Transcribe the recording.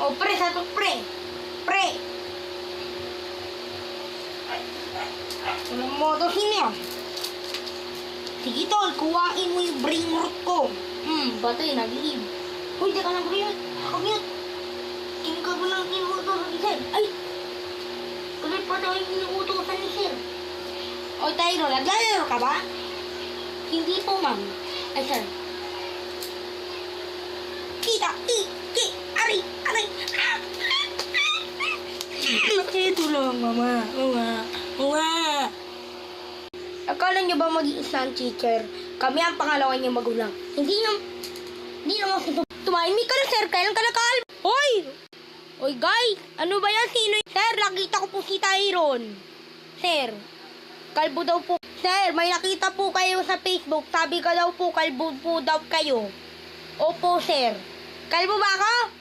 O, pre, sa to, pre. Pre. Walang motosin yan. Sige, tol, kuhain mo yung brain rot ko. Batay, nag-iib. Uy, di ka na brain rot. Nakag-mute. King ka ba ng inuutosan ni Sir? Ay! Kasi pa tayo inuutosan ni Sir. O, Tyro, naglalaro ka ba? Hindi po, ma'am. Ay, sir. Kita! Aray! Ito lang, mama. Mama. Akala niyo ba mag-iisang teacher? Kami ang pangalawa niyong magulang. Hindi naman tumahimik ka na, sir. Kailan ka nakakalma? Hoy! Hoy, guys! Ano ba yan? Sino? Sir, nakita ko po si Tyron. Sir, kalbo daw po. Sir, may nakita po kayo sa Facebook. Sabi ka daw po, kalbo po daw kayo. Opo, sir. Kalbo ba ako?